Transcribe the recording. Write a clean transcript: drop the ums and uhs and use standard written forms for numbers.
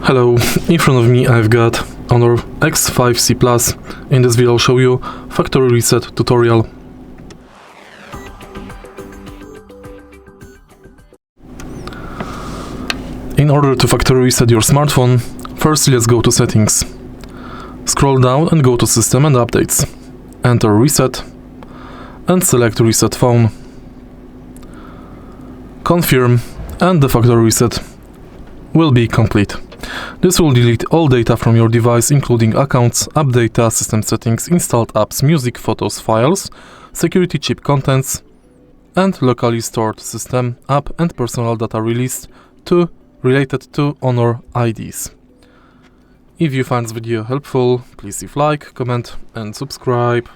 Hello, in front of me I've got HONOR X5c Plus. In this video I'll show you factory reset tutorial. In order to factory reset your smartphone, first let's go to settings. Scroll down and go to System and Updates. Enter Reset and select Reset Phone. Confirm and the factory reset will be complete. This will delete all data from your device, including accounts, app data, system settings, installed apps, music, photos, files, security chip contents, and locally stored system, app and personal data related to HONOR IDs. If you find this video helpful, please leave like, comment and subscribe.